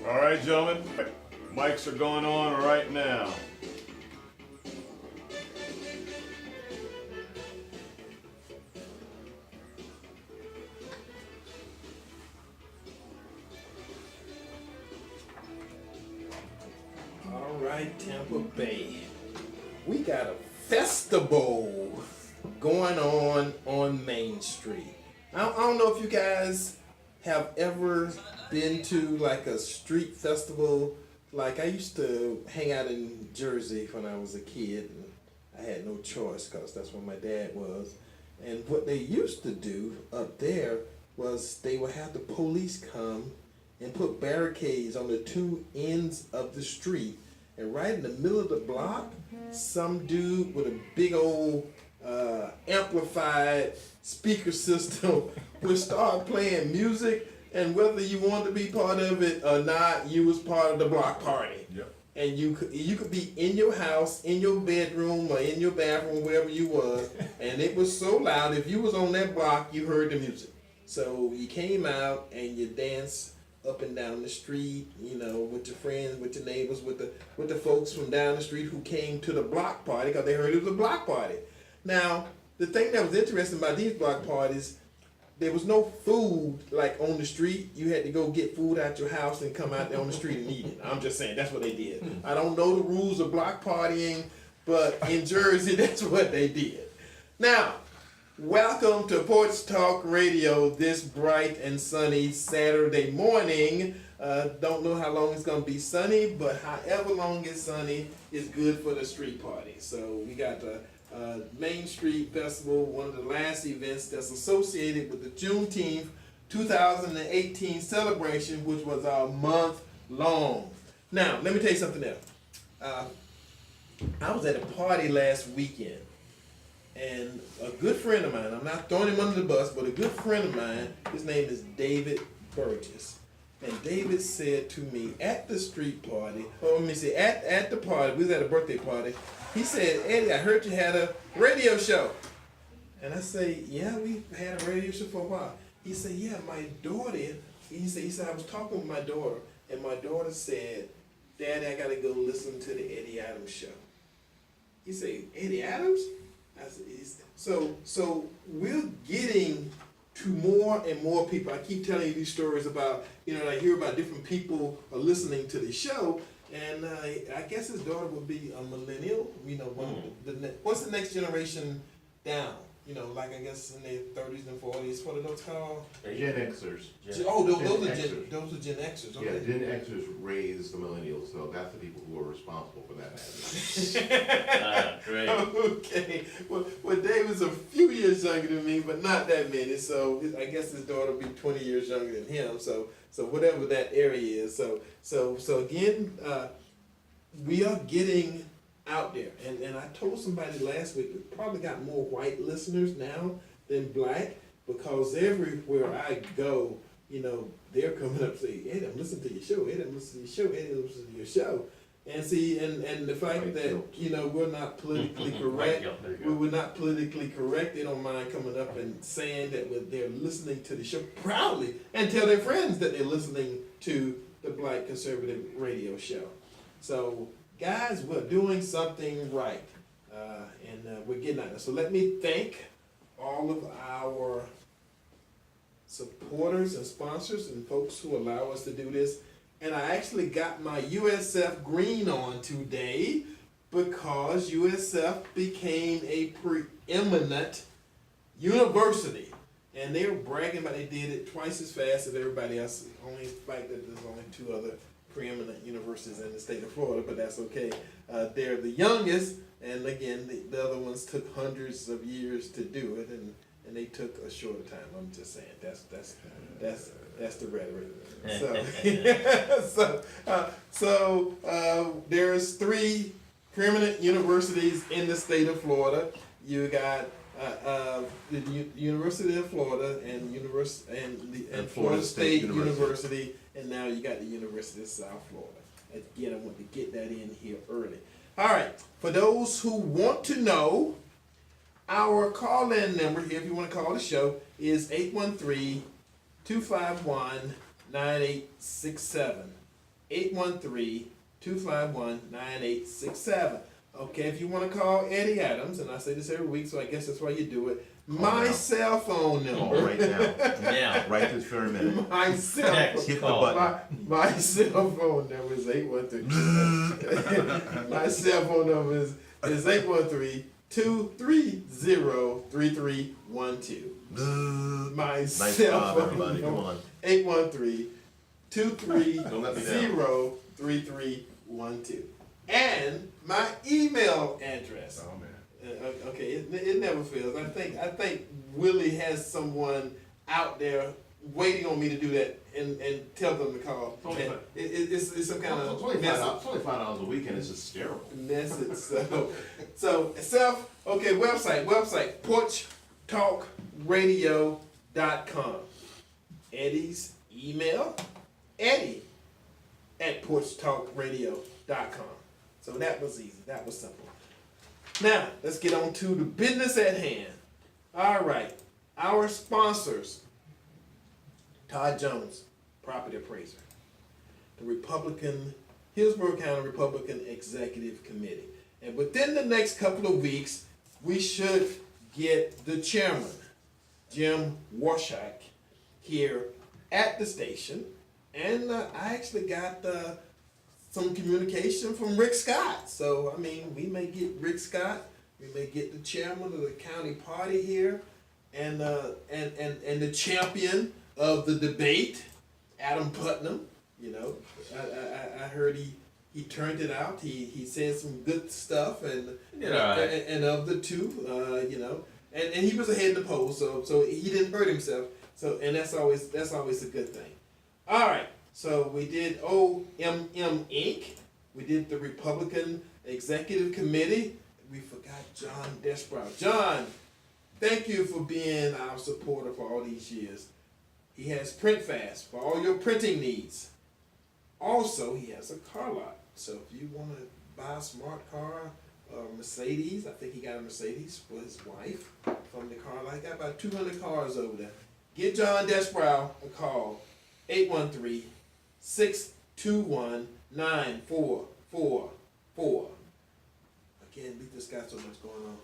All right, gentlemen, mics are going on right now. All right, Tampa Bay. We got a festival going on Main Street. I don't know if you guys have ever been to like a street festival. Like I used to hang out in Jersey when I was a kid, and I had no choice because that's where my dad was. And what they used to do up there was they would have the police come and put barricades on the two ends of the street. And right in the middle of the block, some dude with a big old amplified speaker system would start playing music, and whether you wanted to be part of it or not, you was part of the block party. Yep. And you could be in your house, in your bedroom, or in your bathroom, wherever you was, and it was so loud, if you was on that block, you heard the music. So you came out and you danced up and down the street, you know, with your friends, with your neighbors, with the folks from down the street who came to the block party because they heard it was a block party. Now, the thing that was interesting about these block parties, there was no food like on the street. You had to go get food out your house and come out there on the street and eat it. I'm just saying, that's what they did. I don't know the rules of block partying, but in Jersey, that's what they did. Now, welcome to Porch Talk Radio this bright and sunny Saturday morning. Don't know how long it's going to be sunny, but however long it's sunny is good for the street party. So we got the Main Street Festival, one of the last events that's associated with the Juneteenth 2018 celebration, which was a month long. Now, let me tell you something else. I was at a party last weekend, and a good friend of mine, I'm not throwing him under the bus, but a good friend of mine, his name is David Burgess. And David said to me at the street party, at the party, we was at a birthday party, he said, Eddie, I heard you had a radio show. And I say, yeah, we had a radio show for a while. He said, yeah, my daughter, he said, I was talking with my daughter, and my daughter said, Daddy, I gotta go listen to the Eddie Adams show. He said, Eddie Adams? I said, so we're getting to more and more people. I keep telling you these stories about, you know, I hear about different people are listening to the show, and I guess his daughter would be a millennial. You know, what's the next generation down? You know, like I guess in their 30s and 40s. What are those called? Gen Xers. Those are Gen Xers. Okay. Yeah, Gen Xers raised the millennials, so that's the people who are responsible for that. Great. Okay. Well, David's a few years younger than me, but not that many. So I guess his daughter will be 20 years younger than him. So whatever that area is. So again, we are getting out there, and I told somebody last week, we probably got more white listeners now than black, because everywhere I go, you know, they're coming up and saying, Eddie, I'm listening to your show, Eddie, I'm listening to your show, Eddie, I'm listening to your show. And see, and the fact that, you know, we're not politically correct, we're not politically correct, they don't mind coming up and saying that they're listening to the show proudly, and tell their friends that they're listening to the Black Conservative Radio Show. So, guys, we're doing something right, and we're getting out there. So let me thank all of our supporters and sponsors and folks who allow us to do this. And I actually got my USF Green on today because USF became a preeminent university. And they were bragging about they did it twice as fast as everybody else. Only fact that there's only 2 other preeminent universities in the state of Florida, but that's okay. They're the youngest, and again, the other ones took hundreds of years to do it, and they took a shorter time. I'm just saying that's the rhetoric. So there's 3 preeminent universities in the state of Florida. You got the University of Florida and Florida State University, and now you got the University of South Florida. Again, I want to get that in here early. All right, for those who want to know, our call-in number here, if you want to call the show, is 813-251-9867. 813-251-9867. Okay, if you want to call Eddie Adams, and I say this every week, so I guess that's why you do it. My cell phone number. Call right now. Now. Right this very minute. My cell Text, Hit the call. button. my cell phone number is 813. My cell phone number is 813-230-3312. My Nice cell job, phone everybody. Come number on. 813-230-3312. And my email address. Oh man. Okay, it never fails. I think Willie has someone out there waiting on me to do that and tell them to call. And it's some kind of It's only $5 a week and it's hysterical. message. So website porchtalkradio.com. Eddie's email, Eddie@porchtalkradio.com. So that was easy. That was simple. Now, let's get on to the business at hand. All right. Our sponsors, Todd Jones, property appraiser, the Hillsborough County Republican Executive Committee. And within the next couple of weeks, we should get the chairman, Jim Warshak, here at the station. And I actually got some communication from Rick Scott. So, I mean, we may get Rick Scott, we may get the chairman of the county party here, and the champion of the debate, Adam Putnam. You know, I heard he turned it out. He said some good stuff, and of the two, you know, and he was ahead in the polls, so he didn't hurt himself. So, and that's always a good thing. All right. So we did OMM Inc. We did the Republican Executive Committee. We forgot John Desbrow. John, thank you for being our supporter for all these years. He has PrintFast for all your printing needs. Also, he has a car lot. So if you want to buy a smart car, Mercedes, I think he got a Mercedes for his wife from the car lot. He got about 200 cars over there. Give John Desbrow a call, 813-621-9444. Again, we just got so much going on.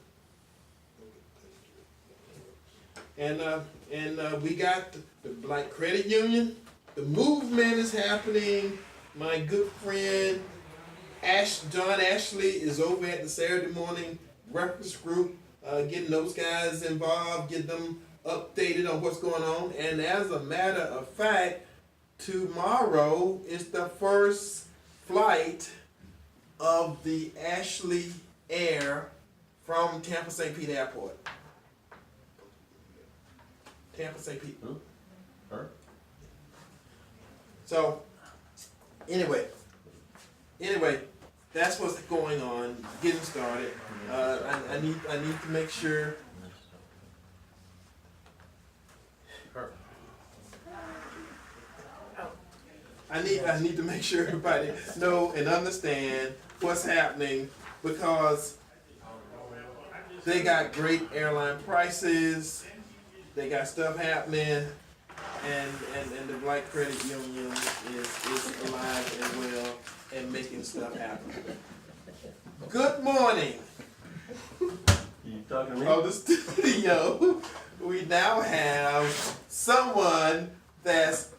And we got the Black Credit Union. The movement is happening. My good friend John Ashley is over at the Saturday morning breakfast group, getting those guys involved, getting them updated on what's going on. And as a matter of fact, tomorrow is the first flight of the Ashley Air from Tampa St. Pete Airport. Tampa St. Pete. Her? So, anyway, that's what's going on. Getting started. I need to make sure. I need to make sure everybody know and understand what's happening, because they got great airline prices. They got stuff happening, and the Black Credit Union is alive and well and making stuff happen. Good morning. You talking to me? On the studio, we now have someone that's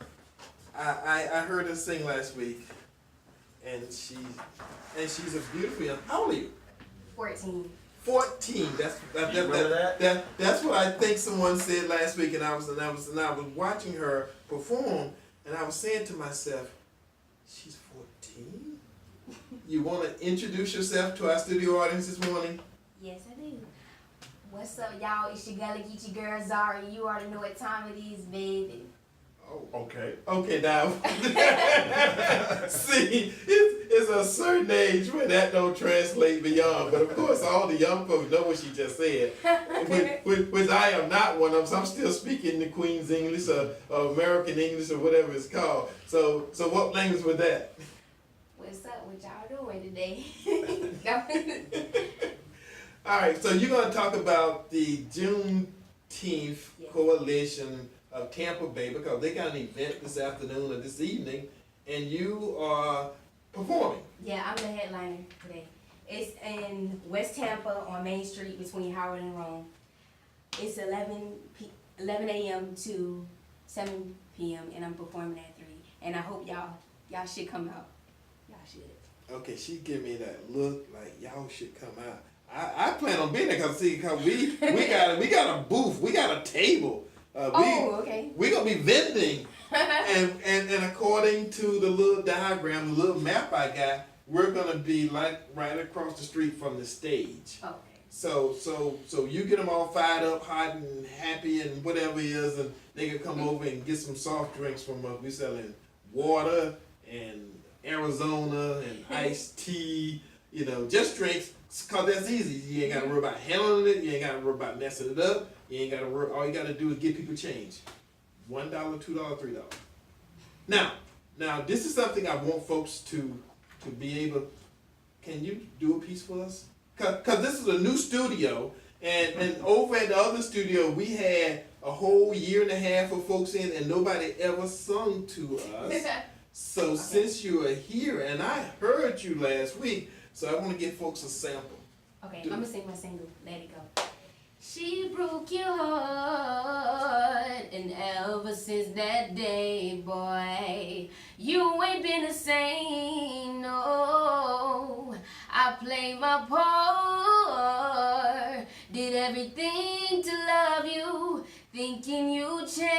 I heard her sing last week, and she's a beautiful young. How old are you? 14. 14. That's what I think someone said last week, and I was watching her perform, and I was saying to myself, she's 14. You want to introduce yourself to our studio audience this morning? Yes, I do. What's up, y'all? It's your girl, get your girl Zara. You already know what time it is, baby. Oh, okay. Okay, now, see, it's a certain age where that don't translate beyond. But of course, all the young folks know what she just said, which I am not one of them. So I'm still speaking the Queen's English or American English or whatever it's called. So what language was that? What's up? What y'all doing today? All right, so you're going to talk about the Juneteenth Coalition of Tampa Bay, because they got an event this afternoon or this evening, and you are performing. Yeah, I'm the headliner today. It's in West Tampa on Main Street between Howard and Rome. It's 11 a.m. to 7 p.m. and I'm performing at 3. And I hope y'all should come out. Y'all should. Okay, she give me that look like y'all should come out. I plan on being there cause we got a booth, we got a table. Okay. We gonna be vending, and according to the little diagram, the little map I got, we're gonna be like right across the street from the stage. Okay. So you get them all fired up, hot and happy, and whatever it is, and they can come over and get some soft drinks from us. We selling water and Arizona and iced tea, just drinks, cause that's easy. You ain't gotta worry about handling it. You ain't gotta worry about messing it up. You ain't gotta worry. All you gotta do is give people change. $1, $2, $3. Now, this is something I want folks to be able. Can you do a piece for us? Cause this is a new studio, and over at the other studio we had a whole year and a half of folks in, and nobody ever sung to us. So since you are here, and I heard you last week, so I want to give folks a sample. Okay, I'm gonna sing my single, Let It Go. She broke your heart, and ever since that day, boy, you ain't been the same, no. I played my part, did everything to love you, thinking you'd change.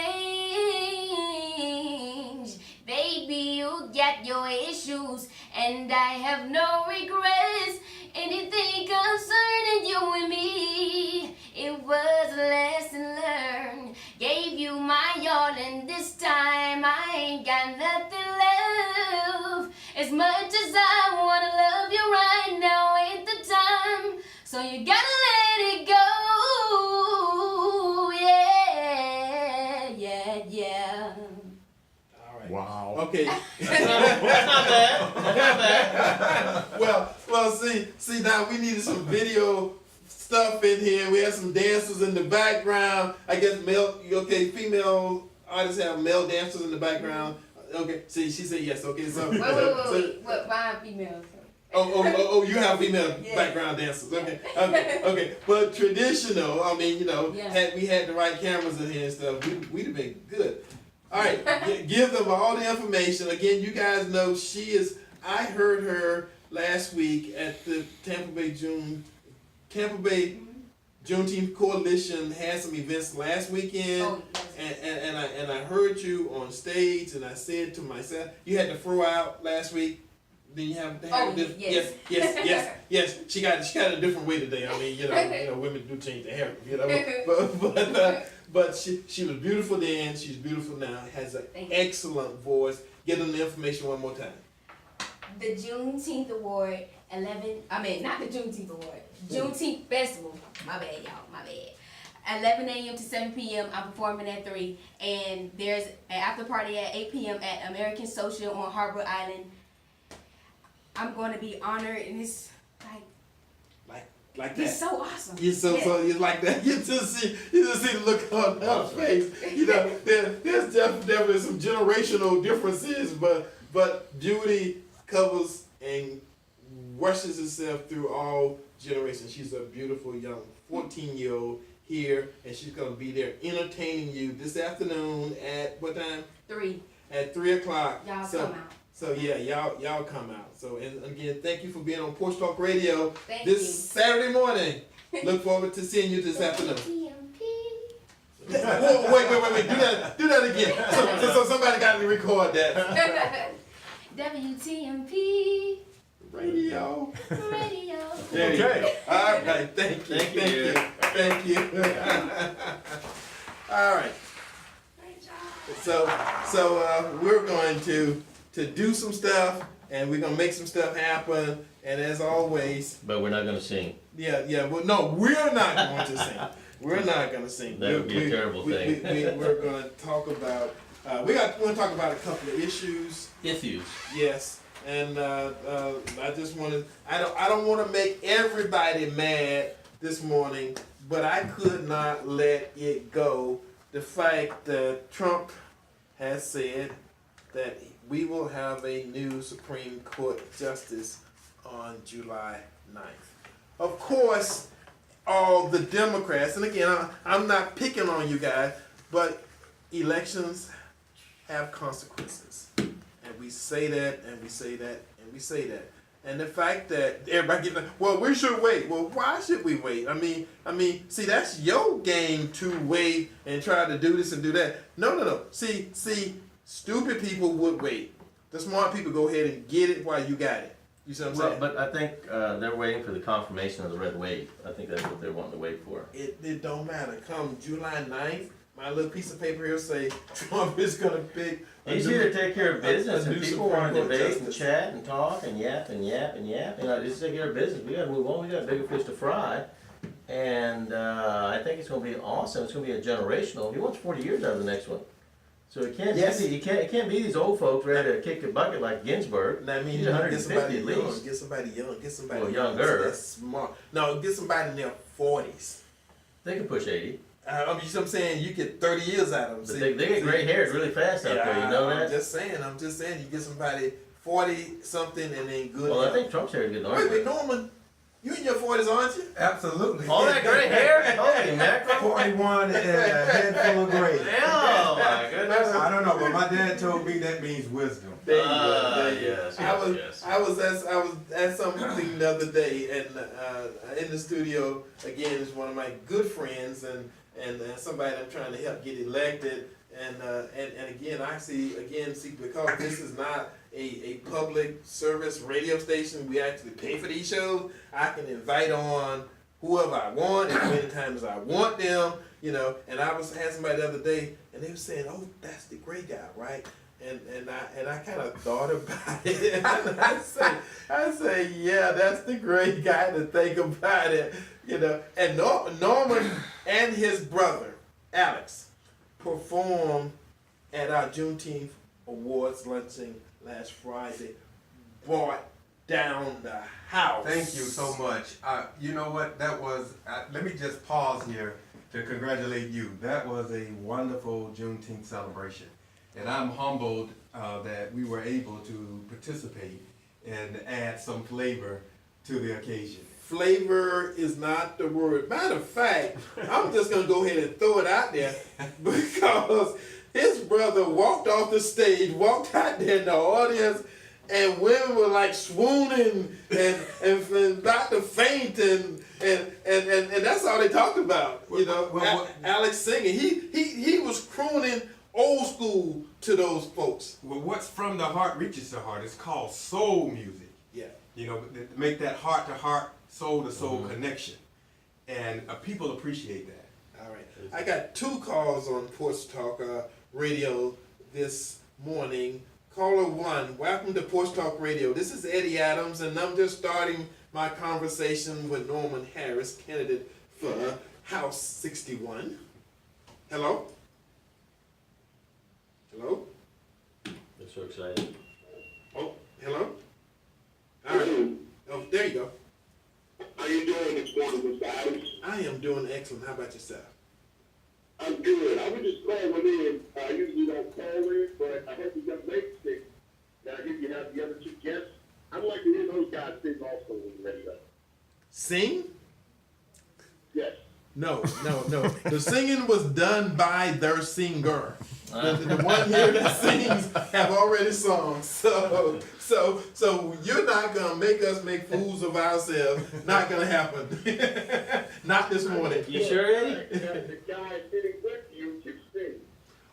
Baby, you got your issues, and I have no regrets. Anything concerning you and me, it was a lesson learned. Gave you my all, and this time I ain't got nothing left. As much as I wanna love you right now, ain't the time. So you gotta let it go. Yeah. All right. Wow. Okay. That's not bad. Well, see now we needed some video stuff in here. We had some dancers in the background. I guess female artists have male dancers in the background. Okay, see, she said yes. Okay, so Wait. What? Why females? Oh, you have female Yeah. background dancers. Okay. But traditional, had we had the right cameras in here and stuff, we'd have been good. All right, give them all the information. Again, you guys know I heard her last week at the Tampa Bay Juneteenth Coalition had some events last weekend. Oh, yes. And I heard you on stage, and I said to myself, you had to throw out last week. Then you have yes. Yes. She got a different way today. Women do change their hair. But she was beautiful then. She's beautiful now. Has an excellent voice. Give them the information one more time. The Juneteenth Award, not the Juneteenth Award, Juneteenth Festival. My bad, y'all. My bad. 11 a.m. to 7 p.m. I'm performing at 3, and there's an after party at 8 p.m. at American Social on Harbor Island. I'm going to be honored, and it's like it's that. so awesome. So you like that. You just see the look on her face. There's definitely some generational differences, but beauty covers and rushes itself through all generations. She's a beautiful young 14-year-old here, and she's gonna be there entertaining you this afternoon at what time? 3. At 3 o'clock. Y'all come out. So yeah, y'all come out. So and again, thank you for being on Porch Talk Radio Thank this you. Saturday morning. Look forward to seeing you this afternoon. TMP. Whoa, wait. Do that again. So somebody got to record that. WTMP Radio. Radio. Okay. All right. Thank you. Thank you. All right. Great job. So we're going to do some stuff, and we're gonna make some stuff happen. And as always, But we're not gonna sing. yeah. Well, no, we're not going to sing. We're not gonna sing. That would be a terrible thing. We're going to talk about. We're going to talk about a couple of issues. Issues. Yes, and I just want to. I don't want to make everybody mad this morning, but I could not let it go. The fact that Trump has said that we will have a new Supreme Court Justice on July 9th. Of course, all the Democrats, and again, I'm not picking on you guys, but elections have consequences. And we say that, and we say that, and we say that. And the fact that everybody gets, well, we should wait. Well, why should we wait? I mean, see, that's your game to wait and try to do this and do that. No. See, stupid people would wait. The smart people go ahead and get it while you got it. You see what I'm saying? But I think they're waiting for the confirmation of the red wave. I think that's what they're wanting to wait for. It don't matter. Come July 9th, my little piece of paper here say Trump is going to pick. He's here to take care of business, and new people want to Supreme Court debate and justice. chat and talk and yap and yap and yap. You know, just take care of business. We got to move on. We got bigger fish to fry. And I think it's going to be awesome. It's going to be a generational. He wants 40 years out of the next one. So it can't Yes. be, it can't be these old folks ready to kick the bucket like Ginsburg. That means He's you get 150 somebody at young, least. get somebody young, get somebody Well, young, younger. that's smart. No, get somebody in their 40s. They can push 80. I mean, you know what I'm saying? You get 30 years out of them. But they get gray hairs really fast out there, you know I'm that? just saying, you get somebody 40 something and then good. Well, I health. think Trump's hair is getting Wait, orange. Norman, you in your 40s, aren't you? Absolutely. All that gray hair? Holy mackerel. 41 and a head full of gray. Oh my goodness. I don't know, but my dad told me that means wisdom. There you go. There you yes, go. I yes. was at something the other day, and in the studio again is one of my good friends, and somebody I'm trying to help get elected, and again I see because this is not a public service radio station, we actually pay for these shows. I can invite on whoever I want as many times as I want them, you know. And I had somebody the other day, and they were saying, "Oh, that's the gray guy, right?" And I kind of thought about it, and I say, yeah, that's the great guy to think about it, you know. And Norman and his brother Alex performed at our Juneteenth awards luncheon last Friday, brought down the house. Thank you so much. You know what? That was, let me just pause here to congratulate you. That was a wonderful Juneteenth celebration. And I'm humbled that we were able to participate and add some flavor to the occasion. Flavor is not the word. Matter of fact, I'm just going to go ahead and throw it out there because his brother walked off the stage, walked out there in the audience, and women were like swooning and about to faint, and that's all they talked about. You know, Alex singing. He was crooning old school to those folks. Well, what's from the heart reaches the heart. It's called soul music. Yeah. You know, to make that heart to heart, soul to soul connection. And people appreciate that. All right. I got 2 calls on Porch Talk Radio this morning. Caller 1, welcome to Porch Talk Radio. This is Eddie Adams, and I'm just starting my conversation with Norman Harris, candidate for House 61. Hello? Hello? They're so excited. Oh, hello? All right. Oh, there you go. How you doing this morning, Mr. Adams? I am doing excellent. How about yourself? I'm good. I was just calling in. I usually don't call in, but I heard you got late stick. Now I hear you have the other 2 guests. I'd like to hear those guys sing also when you're ready to. Sing? Yes. No. The singing was done by their singer. The one here that sings have already sung. So you're not gonna make us make fools of ourselves. Not gonna happen. Not this morning. You sure, Eddie? The guy sitting with you can sing.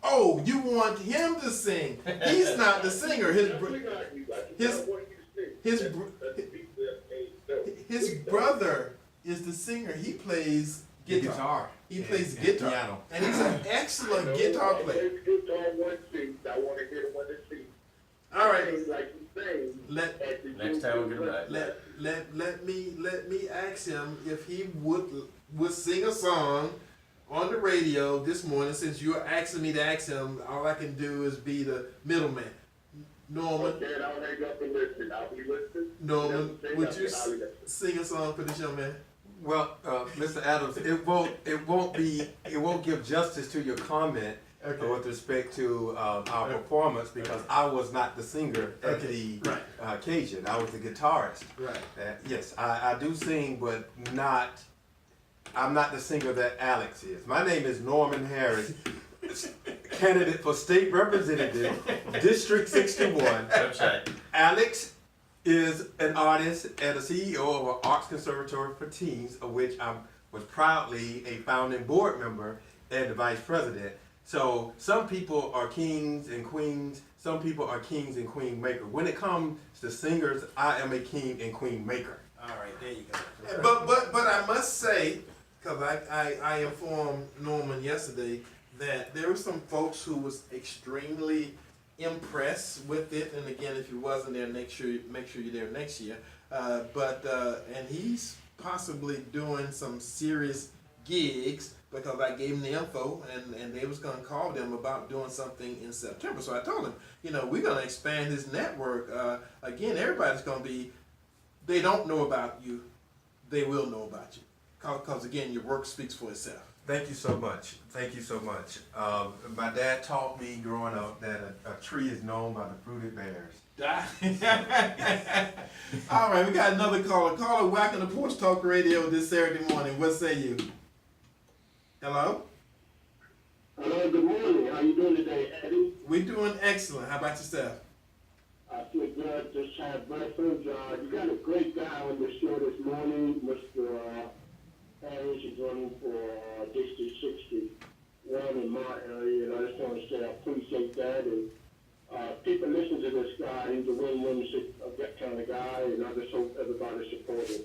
Oh, you want him to sing? He's not the singer. His brother is the singer. He plays guitar. He plays guitar, piano. and he's an excellent guitar player. I want to hear the one that sings. All right. Like you say, Next time we'll get it right. Let me ask him if he would sing a song on the radio this morning. Since you're asking me to ask him, all I can do is be the middleman. Norman. Okay, I'll hang up and listen. I'll be listening. Norman, would you sing a song for this young man? Well, Mr. Adams, it won't give justice to your comment with respect to our performance, because I was not the singer at the occasion. I was the guitarist. Right. Yes, I do sing, but I'm not the singer that Alex is. My name is Norman Harris, candidate for state representative, District 61. Website. Alex is an artist and a CEO of an arts conservatory for teens, of which I was proudly a founding board member and the vice president. So some people are kings and queens, some people are kings and queen maker. When it comes to singers, I am a king and queen maker. All right, there you go. But I must say, because I informed Norman yesterday that there were some folks who was extremely impressed with it. And again, if you wasn't there next year, make sure you're there next year. And he's possibly doing some serious gigs because I gave him the info and they was gonna call them about doing something in September. So I told him, we're gonna expand his network. Again, everybody's gonna be, they don't know about you, they will know about you. Because again, your work speaks for itself. Thank you so much. Thank you so much. My dad taught me growing up that a tree is known by the fruit it bears. All right, we got another caller. Caller, welcome to Porch Talk Radio this Saturday morning. What say you? Hello? Hello, good morning. How you doing today, Eddie? We're doing excellent. How about yourself? I feel good. Just had breakfast. You got a great guy on the show this morning, Mr. Harris is running for District 61 in my area, and I just want to say I appreciate that. And people listen to this guy. He's a win-win that kind of guy, and I just hope everybody supports him.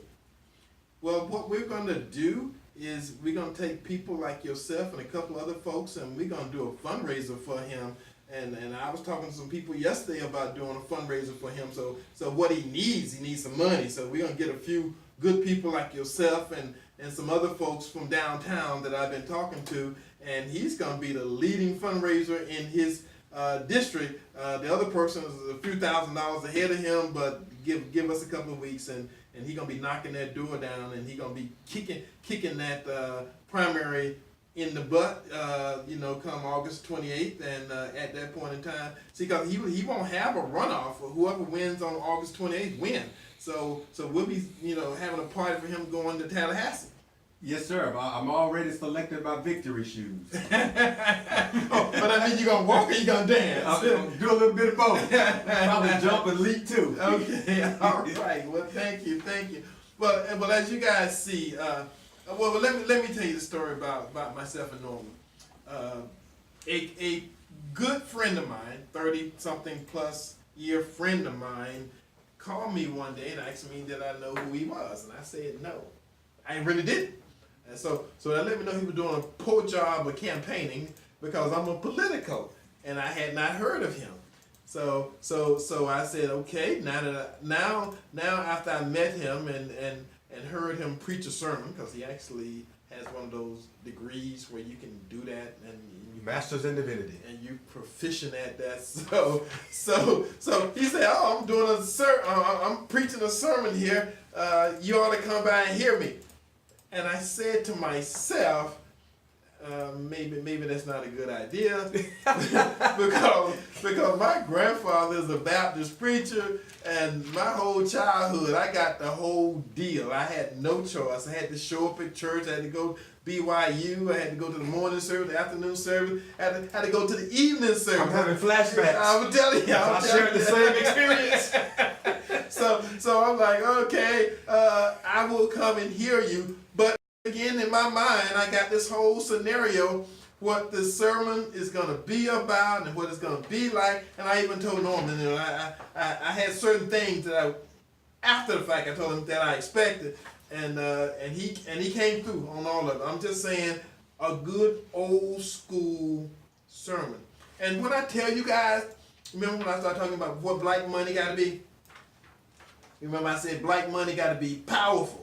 Well, what we're going to do is we're going to take people like yourself and a couple other folks, and we're going to do a fundraiser for him. And I was talking to some people yesterday about doing a fundraiser for him. So what he needs some money. So we're going to get a few good people like yourself and some other folks from downtown that I've been talking to, and he's going to be the leading fundraiser in his district. The other person is a few $1,000s ahead of him, but give us a couple of weeks, and he's going to be knocking that door down, and he's going to be kicking that primary in the butt, come August 28th, and at that point in time, see, because he won't have a runoff, or whoever wins on August 28th win. So we'll be, having a party for him going to Tallahassee. Yes, sir. I'm already selected my victory shoes. But I mean, you gonna walk or you gonna dance? I'm gonna do a little bit of both. Probably jump and leap too. Okay, all right. Well, thank you. Well, as you guys see, let me tell you the story about myself and Norman. A good friend of mine, 30-something plus year friend of mine, called me one day and asked me did I know who he was, and I said no, I really didn't. And so that let me know he was doing a poor job of campaigning because I'm a politico and I had not heard of him. So I said, okay, now after I met him and heard him preach a sermon, because he actually has one of those degrees where you can do that and Masters in Divinity. And you proficient at that. So he said, oh, I'm preaching a sermon here. You ought to come by and hear me. And I said to myself, maybe that's not a good idea because my grandfather is a Baptist preacher, and my whole childhood I got the whole deal. I had no choice. I had to show up at church. I had to go BYU. I had to go to the morning service, the afternoon service. I had to go to the evening service. I'm having flashbacks. I'm telling you. I shared the same experience. So I'm like, okay, I will come and hear you. But again, in my mind, I got this whole scenario, what the sermon is going to be about and what it's going to be like. And I even told Norman, I had certain things that after the fact, I told him that I expected. And he came through on all of it. I'm just saying, a good old school sermon. And when I tell you guys, remember when I started talking about what black money got to be? Remember I said black money got to be powerful.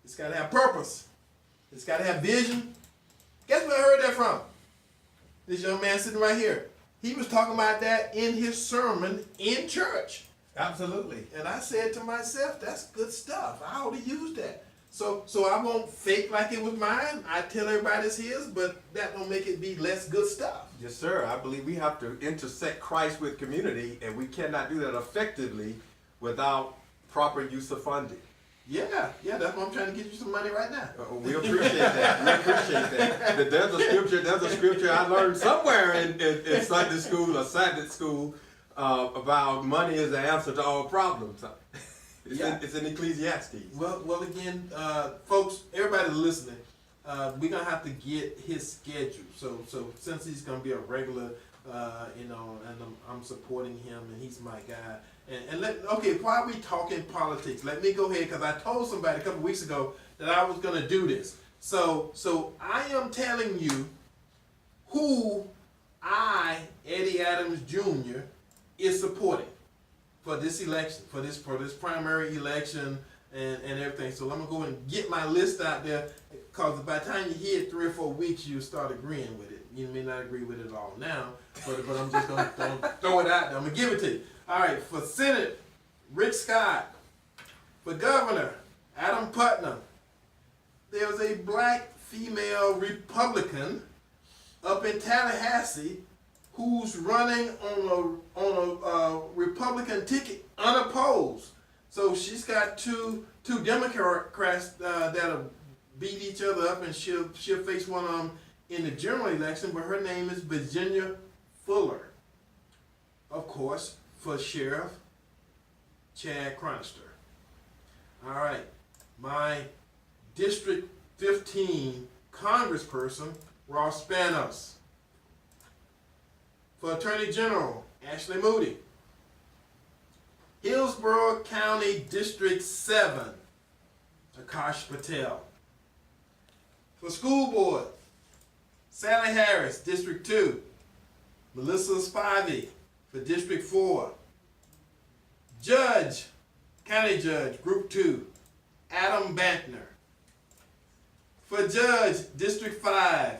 It's got to have purpose. It's got to have vision. Guess where I heard that from? This young man sitting right here. He was talking about that in his sermon in church. Absolutely. And I said to myself, that's good stuff. I ought to use that. So I won't fake like it was mine. I tell everybody it's his, but that don't make it be less good stuff. Yes, sir. I believe we have to intersect Christ with community, and we cannot do that effectively without proper use of funding. Yeah, that's why I'm trying to get you some money right now. We appreciate that. We appreciate that. But there's a scripture I learned somewhere in Sunday school or Sabbath school about money is the answer to all problems. It's in Ecclesiastes. Well, again, folks, everybody listening, we're gonna have to get his schedule. So since he's gonna be a regular, and I'm supporting him, and he's my guy. While we talking politics, let me go ahead, because I told somebody a couple weeks ago that I was gonna do this. So I am telling you who Eddie Adams Jr. is supporting for this election, for this primary election and everything. So I'm gonna go and get my list out there, because by the time you hear it 3 or 4 weeks, you start agreeing with it. You may not agree with it all now, but I'm just gonna throw it out there. I'm gonna give it to you. All right, for Senate, Rick Scott. For Governor, Adam Putnam. There's a black female Republican up in Tallahassee who's running on a Republican ticket unopposed. So she's got two Democrats that'll beat each other up, and she'll face one of them in the general election. But her name is Virginia Fuller. Of course, for Sheriff Chad Cronister. All right, my District 15 Congressperson, Ross Spanos. For Attorney General, Ashley Moody. Hillsborough County District 7, Akash Patel. For School Board, Sally Harris, District 2. Melissa Spivey for District 4. Judge, County Judge, Group 2, Adam Bantner. For Judge, District 5,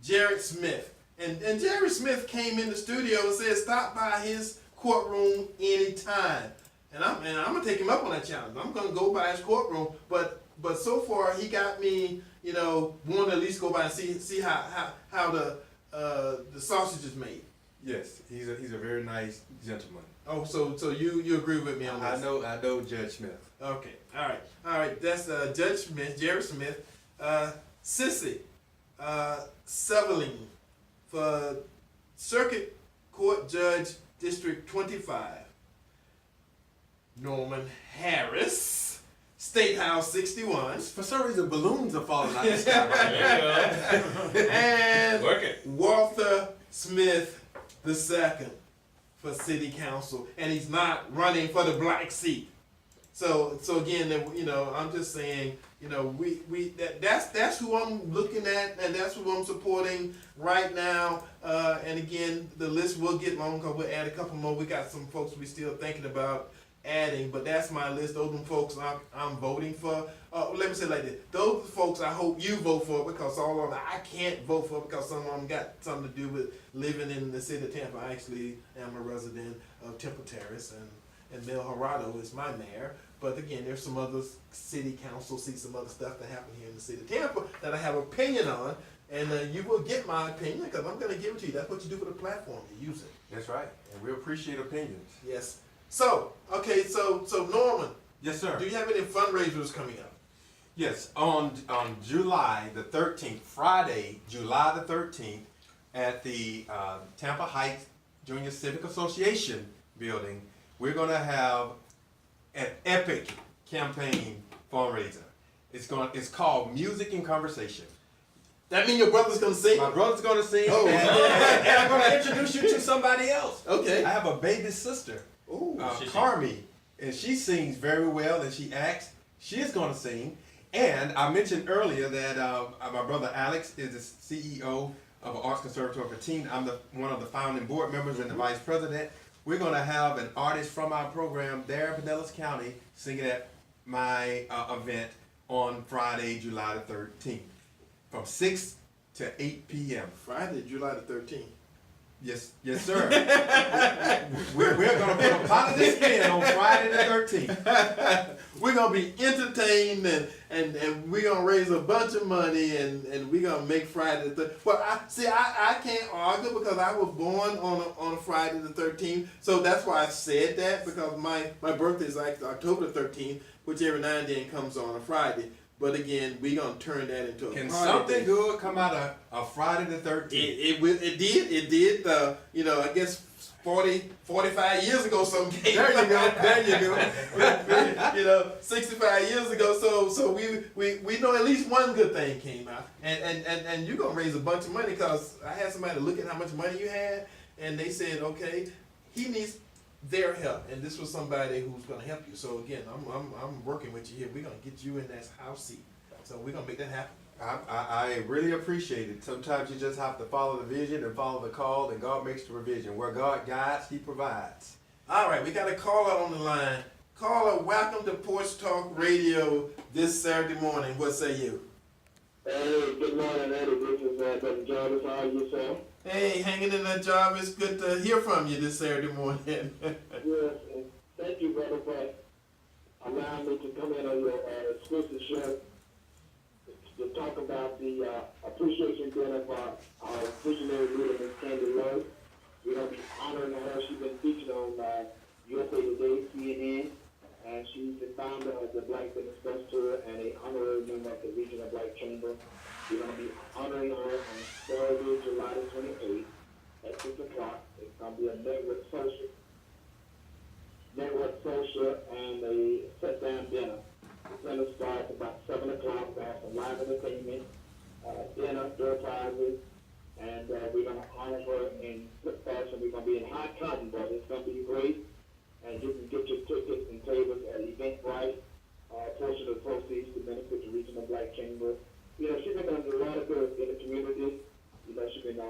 Jared Smith. And Jared Smith came in the studio and said stop by his courtroom anytime. And I'm gonna take him up on that challenge. I'm gonna go by his courtroom, but so far he got me, wanting to at least go by and see how the sausage is made. Yes, he's a very nice gentleman. Oh, so you agree with me on this? I know Judge Smith. Okay, all right. That's Judge Smith, Jared Smith, Sissy, Severling for Circuit Court Judge District 25. Norman Harris, State House 61. For some reason, balloons are falling out the sky right now. And Work it. Walter Smith II for City Council, and he's not running for the black seat. So again, I'm just saying, that's who I'm looking at, and that's who I'm supporting right now. And again, the list will get long because we'll add a couple more. We got some folks we still thinking about adding, but that's my list. Those are the folks I'm voting for. Let me say it like this: those are the folks I hope you vote for, because all of them I can't vote for because some of them got something to do with living in the city of Tampa. I actually am a resident of Temple Terrace, and Mel Gerardo is my mayor. But again, there's some other city council seats, some other stuff that happen here in the city of Tampa that I have opinion on, and you will get my opinion because I'm going to give it to you. That's what you do with a platform. You use it. That's right, and we appreciate opinions. Yes. So Norman. Yes, sir. Do you have any fundraisers coming up? Yes, on July the 13th, Friday, July the 13th, at the Tampa Heights Junior Civic Association building, we're going to have an epic campaign fundraiser. It's called Music and Conversation. That mean your brother's gonna sing? My brother's gonna sing, Oh. and I'm gonna introduce you to somebody else. Okay. I have a baby sister, Ooh. Carmi, and she sings very well, and she acts. She is gonna sing. And I mentioned earlier that my brother Alex is the CEO of an arts conservatory for teen. I'm one of the founding board members and the vice president. We're going to have an artist from our program there in Pinellas County singing at my event on Friday, July the 13th, from 6 to 8 p.m. Friday, July the 13th. Yes, sir. we're going to put a positive spin on Friday the 13th. We're gonna be entertained and we're gonna raise a bunch of money and we're gonna make Friday the 13th. Well, I can't argue because I was born on a Friday the 13th, so that's why I said that, because my birthday is like October the 13th, which every now and then comes on a Friday. But again, we're gonna turn that into a Can party something day. good come out of Friday the 13th? It did. I guess 45 years ago something came There you go. There you go. 65 years ago. So we know at least one good thing came out, and you're gonna raise a bunch of money, because I had somebody look at how much money you had, and they said, okay, he needs their help, and this was somebody who's gonna help you. So again, I'm working with you here. We're gonna get you in that house seat. So we're gonna make that happen. I really appreciate it. Sometimes you just have to follow the vision and follow the call, and God makes the provision. Where God guides, He provides. All right, we got a caller on the line. Caller, welcome to Porch Talk Radio this Saturday morning. What say you? Hey, good morning, Eddie. This is Brother Jarvis. How are you, sir? Hey, hanging in there, Jarvis. Good to hear from you this Saturday morning. Yes, and thank you, brother, for allowing me to come in on your exclusive show to talk about the appreciation dinner for our visionary leader, Ms. Candy Lowe. We're going to be honoring her. She's been featured on USA Today, CNN, and she's the founder of the Black Business Bus Tour and an honorary member of the Regional Black Chamber. We're going to be honoring her on Saturday, July the 28th at 6 o'clock. It's going to be a network social and a sit-down dinner. The dinner starts about 7 o'clock. We have some live entertainment, dinner, door prizes, and we're going to honor her in good fashion. We're going to be in high cotton, but it's going to be great. And you can get your tickets and tables at Eventbrite. A portion of the proceeds to benefit the Regional Black Chamber. She's been doing a lot of good in the community. She's been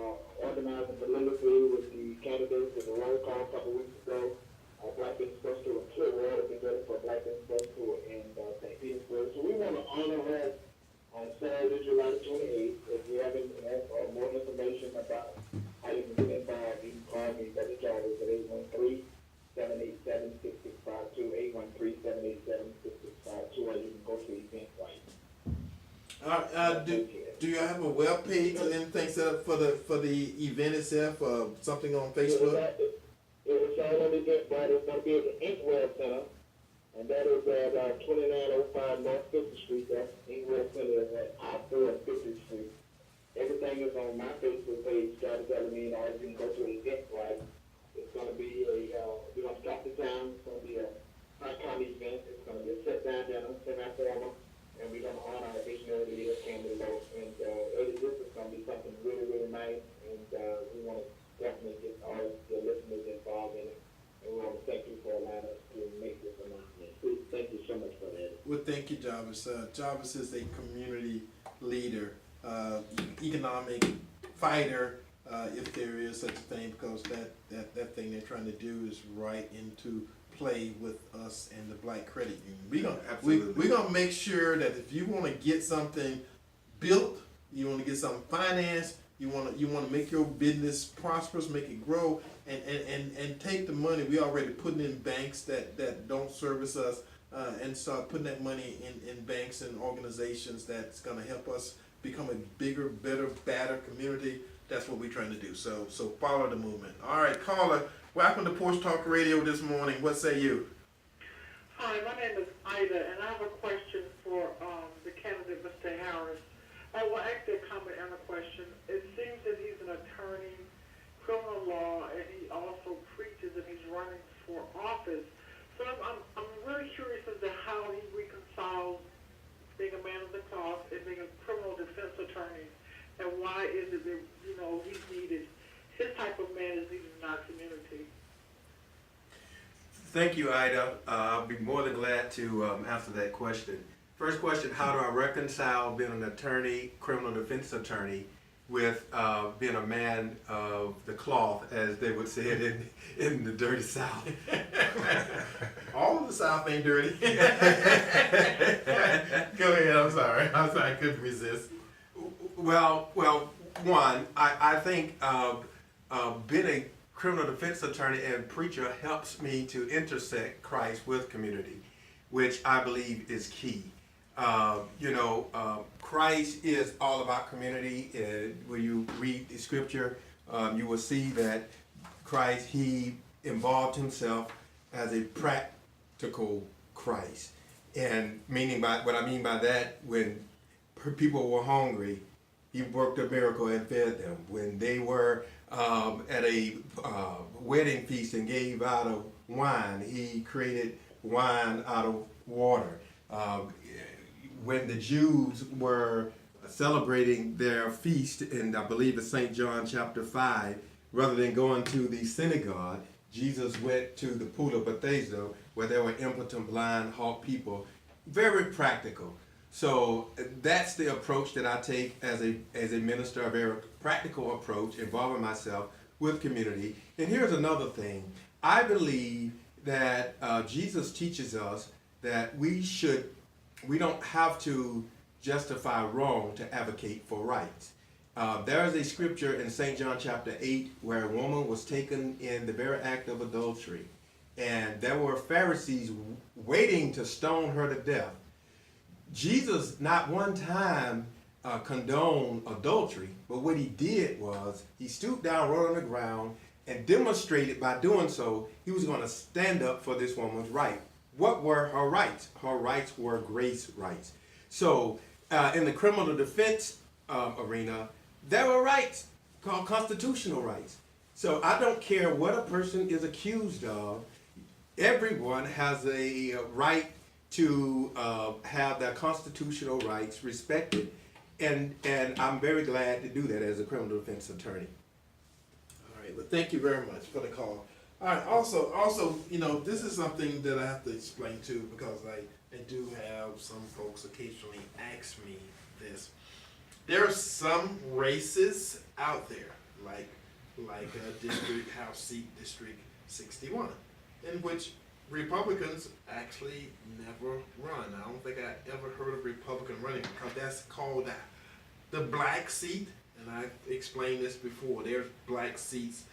organizing politically with the candidates with the roll call a couple weeks ago. Black Business Bus Tour in Clearwater, been ready for a Black Business Bus Tour in St. Petersburg. So we want to honor her on Saturday, July the 28th. If you have more information about how you can get involved, you can call me, Brother Jarvis, at 813-787-6652, 813-787-6652, or you can go to Eventbrite. Do you have a web page or anything set up for the event itself, or something on Facebook? It's all on the Eventbrite. It's going to be at the Inkwell Center, and that is at 2905 North 50th Street. That's Inkwell Center at I-4 and 50th Street. Everything is on my Facebook page, Jarvis Alameen, or you can go to Eventbrite. It's going to be we're going to start the town. It's going to be a icon event. It's going to be a sit-down dinner, semi-formal. And we're going to honor our visionary leader, Candy Lowe. And Eddie, this is going to be something really, really nice. And we want to definitely get all the listeners involved in it. And we want to thank you for allowing us to make this announcement. Please, thank you so much for that. Well, thank you, Jarvis. Jarvis is a community leader, economic fighter, if there is such a thing, because that thing they're trying to do is right into play with us and the Black Credit Union. We're gonna make sure that if you want to get something built, you want to get something financed, you want to make your business prosperous, make it grow, and take the money we already putting in banks that don't service us, and start putting that money in banks and organizations that's gonna help us become a bigger, better, badder community. That's what we're trying to do. So follow the movement. All right, caller. Welcome to Porch Talk Radio this morning. What say you? Hi, my name is Ida, and I have a question for the candidate, Mr. Harris. I will actually comment on a question. It seems that he's an attorney, criminal law, and he also preaches, and he's running for office. So I'm really curious as to how he reconciles being a man of the cloth and being a criminal defense attorney, and why is it that he's needed? His type of man is needed in our community. Thank you, Ida. I'll be more than glad to answer that question. First question, how do I reconcile being an attorney, criminal defense attorney, with being a man of the cloth, as they would say it in the dirty South? All of the South ain't dirty. Go ahead, I'm sorry, I couldn't resist. Well, one, I think being a criminal defense attorney and preacher helps me to intersect Christ with community, which I believe is key. Christ is all about community. When you read the scripture, you will see that Christ, he involved himself as a practical Christ. And what I mean by that, when people were hungry, he worked a miracle and fed them. When they were at a wedding feast and gave out of wine, he created wine out of water. When the Jews were celebrating their feast, and I believe it's St. John chapter 5, rather than going to the synagogue, Jesus went to the pool of Bethesda where there were impotent, blind, halt people. Very practical. So that's the approach that I take as a minister, a very practical approach, involving myself with community. And here's another thing. I believe that Jesus teaches us that we don't have to justify wrong to advocate for rights. There is a scripture in St. John chapter 8 where a woman was taken in the very act of adultery, and there were Pharisees waiting to stone her to death. Jesus not one time condoned adultery, but what he did was he stooped down, wrote on the ground, and demonstrated by doing so he was going to stand up for this woman's right. What were her rights? Her rights were grace rights. So in the criminal defense arena, there were rights called constitutional rights. So I don't care what a person is accused of. Everyone has a right to have their constitutional rights respected, and I'm very glad to do that as a criminal defense attorney. All right, well, thank you very much for the call. All right, also, this is something that I have to explain too, because I do have some folks occasionally ask me this. There are some races out there, like District House seat District 61, in which Republicans actually never run. I don't think I ever heard of Republican running, because that's called the black seat. And I've explained this before. There's black seats.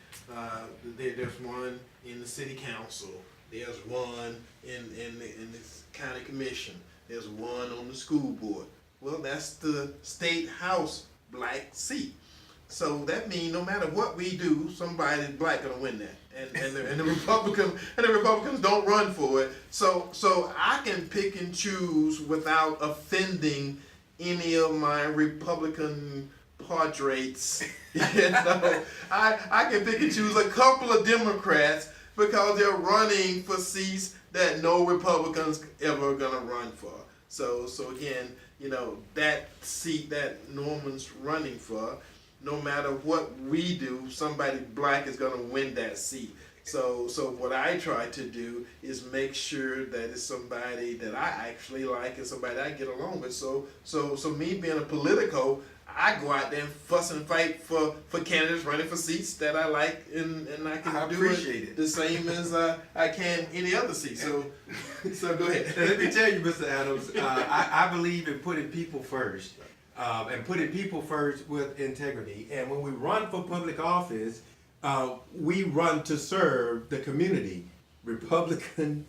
There's one in the city council. There's one in the county commission. There's one on the school board. Well, that's the state house black seat. So that means no matter what we do, somebody black gonna win that. And the Republicans don't run for it. So I can pick and choose without offending any of my Republican padres. I can pick and choose a couple of Democrats because they're running for seats that no Republicans ever gonna run for. So again, that seat that Norman's running for, no matter what we do, somebody black is gonna win that seat. So what I try to do is make sure that it's somebody that I actually like and somebody I get along with. So me being a politico, I go out there and fuss and fight for candidates running for seats that I like, and I can do it the same as I can any other seat. So go ahead. Let me tell you, Mr. Adams, I believe in putting people first, and putting people first with integrity. And when we run for public office, we run to serve the community, Republican,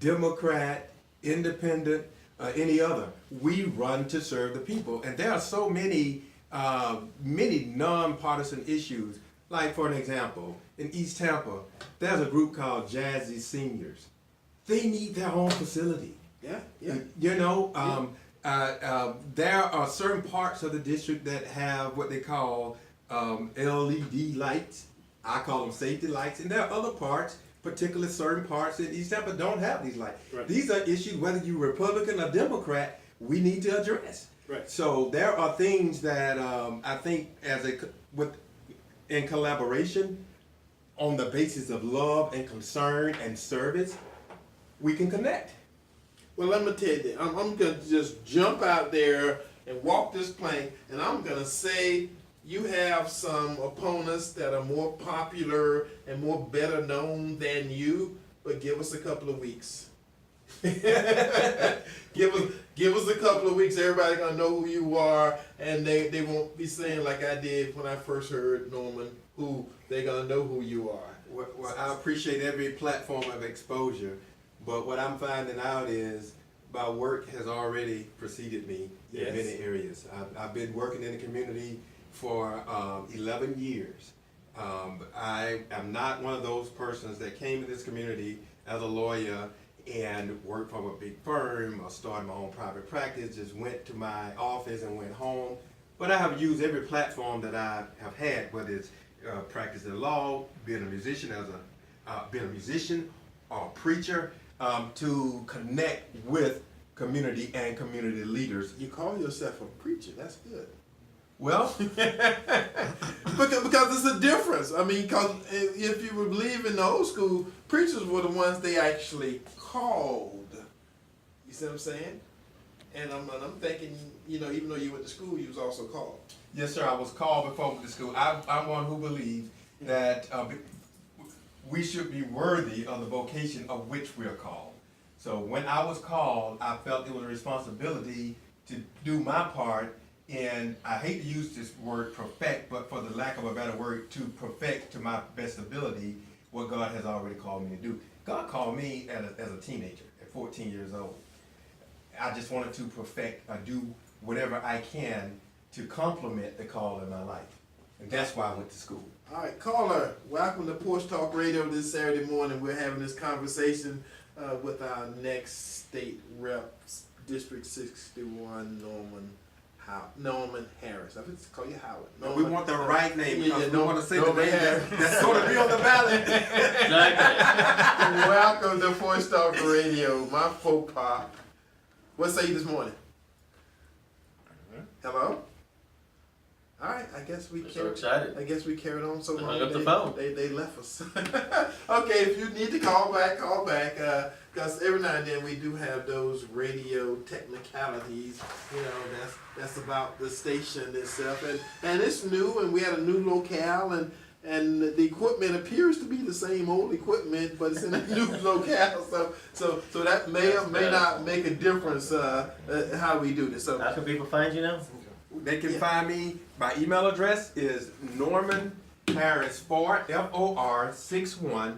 Democrat, Independent, any other. We run to serve the people. And there are so many nonpartisan issues. Like, for an example, in East Tampa, there's a group called Jazzy Seniors. They need their own facility. Yeah. There are certain parts of the district that have what they call LED lights. I call them safety lights. And there are other parts, particularly certain parts in East Tampa, don't have these lights. Right. These are issues, whether you're Republican or Democrat, we need to address. Right. So there are things that I think in collaboration, on the basis of love and concern and service, we can connect. Well, let me tell you that. I'm going to just jump out there and walk this plank, and I'm going to say you have some opponents that are more popular and more better known than you, but give us a couple of weeks. Give us a couple of weeks. Everybody gonna know who you are, and they won't be saying like I did when I first heard Norman. Who they gonna know who you are. Well, I appreciate every platform of exposure, but what I'm finding out is my work has already preceded me Yes. in many areas. I've been working in the community for 11 years. I am not one of those persons that came to this community as a lawyer and worked from a big firm or started my own private practice, just went to my office and went home. But I have used every platform that I have had, whether it's practicing law, being a musician or a preacher, to connect with community and community leaders. You call yourself a preacher. That's good. Well, because it's a difference. I mean, because if you would believe in the old school, preachers were the ones they actually called. You see what I'm saying? And I'm thinking, even though you went to school, you was also called. yes, sir. I was called before I went to school. I'm one who believes that we should be worthy of the vocation of which we are called. So when I was called, I felt it was a responsibility to do my part. And I hate to use this word perfect, but for the lack of a better word, to perfect to my best ability what God has already called me to do. God called me as a teenager at 14 years old. I just wanted to perfect or do whatever I can to complement the call in my life. And that's why I went to school. All right, caller, welcome to Porch Talk Radio this Saturday morning. We're having this conversation with our next state rep, District 61, Norman Harris. I think it's call you Howard. We want the right name because we want to say the Norman name Harris. that's going to be on the ballot. Exactly. Welcome to Porch Talk Radio. My faux pas. What say you this morning? Hello? All right, I guess we They're so carried. excited. I guess we carried on so They long. hung up the phone. They left us. Okay, if you need to call back. Because every now and then we do have those radio technicalities. That's about the station itself, and it's new, and we had a new locale, and the equipment appears to be the same old equipment, but it's in a new locale. So that may or may not make a difference how we do this. So How can people find you now? They can find me. My email address is Norman Harris FOR61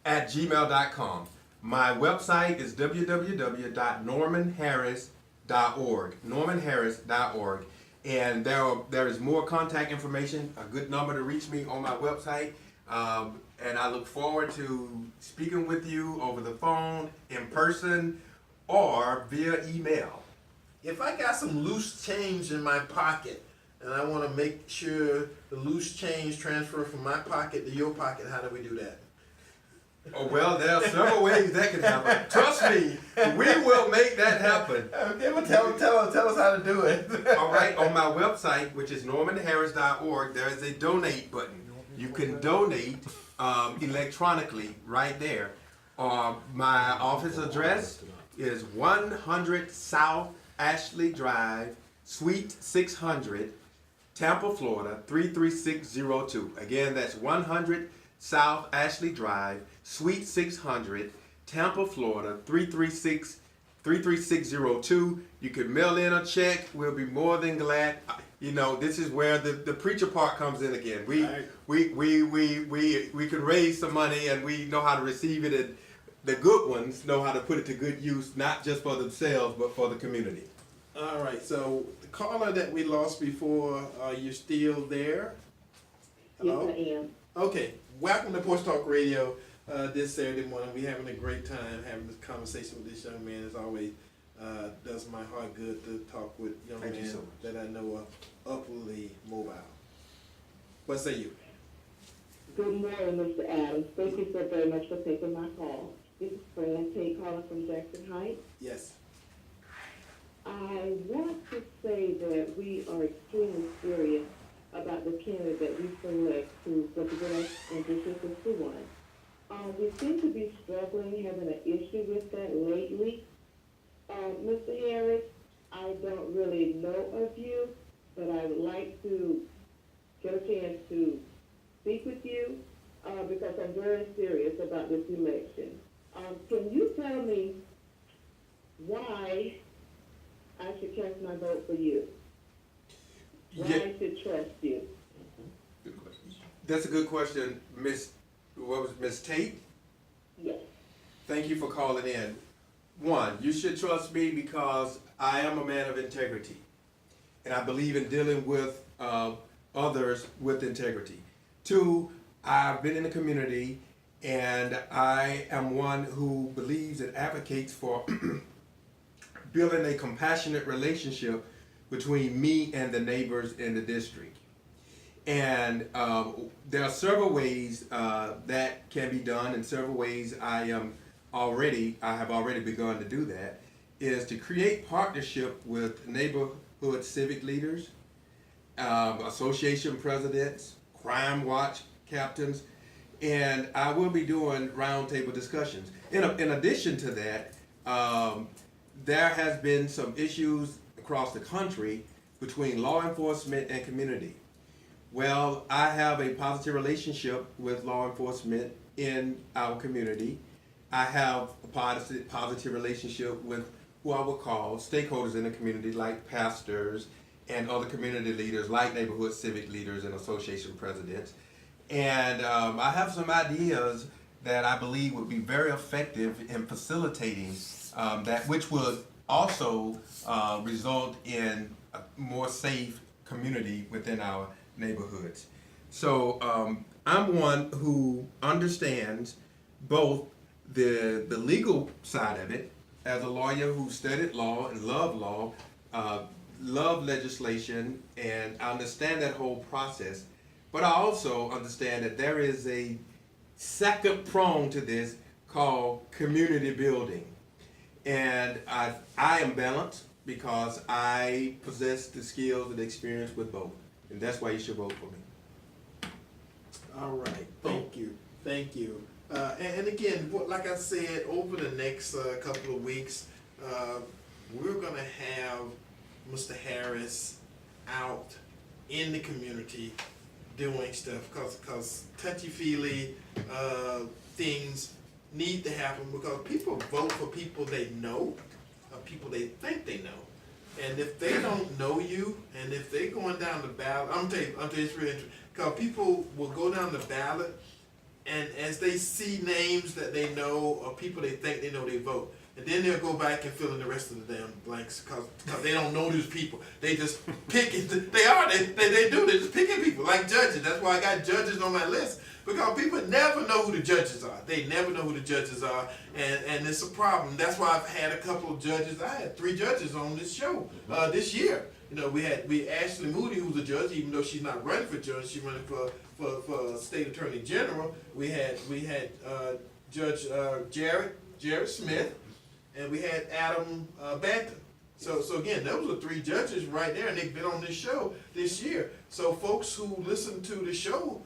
@gmail.com. My website is www.normanharris.org. Normanharris.org. And there is more contact information, a good number to reach me on my website. And I look forward to speaking with you over the phone, in person, or via email. if I got some loose change in my pocket and I want to make sure the loose change transfer from my pocket to your pocket, how do we do that? Oh, well, there are several ways that can happen. Trust me, we will make that happen. Okay, well tell us how to do it. All right, on my website, which is normanharris.org, there is a donate button. You can donate electronically right there. My office address is 100 South Ashley Drive, Suite 600, Tampa, Florida, 33602. Again, that's 100 South Ashley Drive, Suite 600, Tampa, Florida, 33602. You can mail in a check. We'll be more than glad. You know, this is where the preacher part comes in again. We can raise some money and we know how to receive it, and the good ones know how to put it to good use, not just for themselves, but for the community. All right, so the caller that we lost before, are you still there? Hello? Yes, I am. Okay, welcome to Porch Talk Radio this Saturday morning. We're having a great time having this conversation with this young man. As always, does my heart good to talk with young Thank you men so much. that I know are upwardly mobile. What say you? Good morning, Mr. Adams. Thank you so very much for taking my call. This is Fran Tate calling from Jackson Heights. Yes. I want to say that we are extremely serious about the candidate that we select to represent us in District 61. We seem to be struggling, having an issue with that lately. Mr. Harris, I don't really know of you, but I would like to get a chance to speak with you because I'm very serious about this election. Can you tell me why I should cast my vote for you? Why I should trust you? That's a good question, Miss Tate? Yes. Thank you for calling in. One, you should trust me because I am a man of integrity. And I believe in dealing with others with integrity. Two, I've been in the community and I am one who believes and advocates for building a compassionate relationship between me and the neighbors in the district. And there are several ways that can be done, and several ways I have already begun to do that, is to create partnership with neighborhood civic leaders, association presidents, crime watch captains, and I will be doing roundtable discussions. In addition to that, there has been some issues across the country between law enforcement and community. Well, I have a positive relationship with law enforcement in our community. I have a positive relationship with who I would call stakeholders in the community, like pastors and other community leaders, like neighborhood civic leaders and association presidents. And I have some ideas that I believe would be very effective in facilitating that, which would also result in a more safe community within our neighborhoods. So I'm one who understands both the legal side of it, as a lawyer who studied law and loved law, love legislation, and I understand that whole process. But I also understand that there is a second prong to this called community building. And I am balanced because I possess the skills and experience with both. And that's why you should vote for me. All right, thank you. And again, like I said, over the next couple of weeks, we're gonna have Mr. Harris out in the community doing stuff, because touchy-feely things need to happen, because people vote for people they know, or people they think they know. And if they don't know you, and if they're going down the ballot, I'm telling you, it's really interesting, because people will go down the ballot, and as they see names that they know, or people they think they know, they vote. And then they'll go back and fill in the rest of the damn blanks, because they don't know these people. They just pick it. They do. They're just picking people, like judges. That's why I got judges on my list, because people never know who the judges are. They never know who the judges are, and it's a problem. That's why I've had a couple of judges. I had 3 judges on this show this year. You know, we Ashley Moody, who's a judge, even though she's not running for judge, she's running for state attorney general. We had Judge Jared Smith, and we had Adam Banton. So again, those are 3 judges right there, and they've been on this show this year. So folks who listen to the show,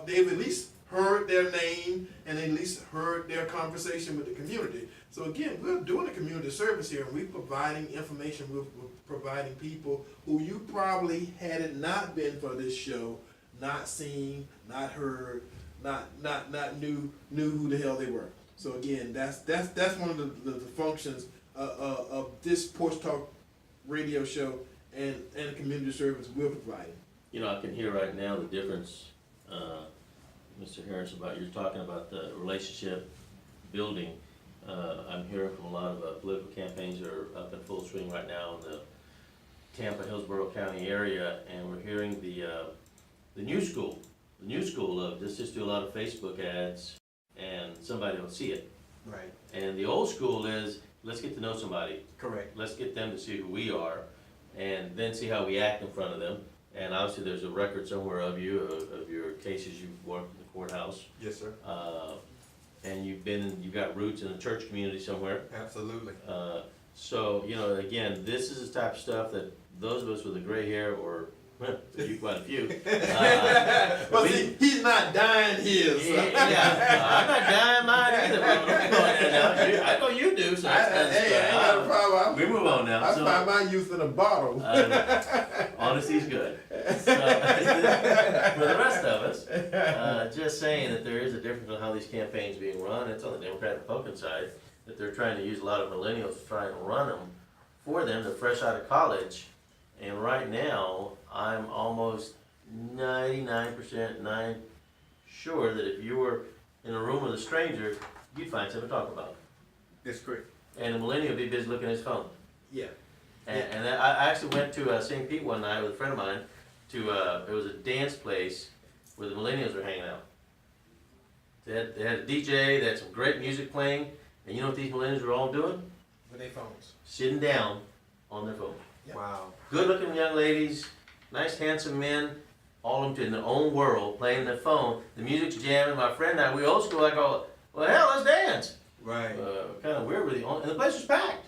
they've at least heard their name, and at least heard their conversation with the community. So again, we're doing a community service here, and we're providing information. We're providing people who you probably, had it not been for this show, not seen, not heard, not knew who the hell they were. So again, that's one of the functions of this Porch Talk Radio show and community service we're providing. You know, I can hear right now the difference, Mr. Harris, about you're talking about the relationship building. I'm hearing from a lot of political campaigns that are up in full swing right now in the Tampa, Hillsborough County area, and we're hearing the new school of just do a lot of Facebook ads and somebody will see it. Right. And the old school is, let's get to know somebody. Correct. Let's get them to see who we are, and then see how we act in front of them. And obviously there's a record somewhere of you, of your cases you've worked in the courthouse. Yes, sir. And you've got roots in the church community somewhere. Absolutely. So, you know, again, this is the type of stuff that those of us with the gray hair, or you quite a few. Well, see, he's not dying his. I'm not dying mine either. I know you do. So I ain't got a problem. We move on now. I find my youth in a bottle. Honesty's good. So, for the rest of us, Just saying that there is a difference in how these campaigns are being run. It's on the Democrat and Republican side, that they're trying to use a lot of millennials to try and run them for them. They're fresh out of college. And right now, I'm almost 99% sure that if you were in a room with a stranger, you'd find something to talk about. That's great. And the millennial would be busy looking at his phone. Yeah. And I actually went to St. Pete one night with a friend of mine to, it was a dance place where the millennials were hanging out. They had a DJ, they had some great music playing, and you know what these millennials were all doing? With their phones. Sitting down on their phone. Yep. Wow. Good looking young ladies, nice handsome men, all of them in their own world, playing their phone. The music's jamming. My friend and I, we old school, I go, well, hell, let's dance. Right. Kind of weird, really. And the place was packed.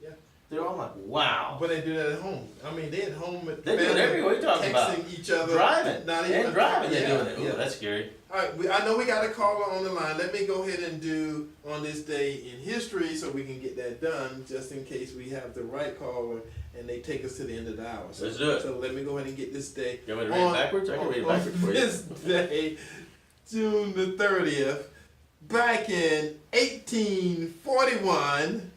Yeah. They're all like, wow. But they do that at home. I mean, they're at home with They do it everywhere. What are you talking about? texting each other. Driving. Not even And driving, they're yeah, doing it. Ooh, yeah. that's scary. All right, I know we got a caller on the line. Let me go ahead and do on this day in history so we can get that done, just in case we have the right caller and they take us to the end of the hour. So, Let's do it. So let me go ahead and get this day. You want me to read it backwards? I can read it backwards for you. This day, June the 30th, back in 1841,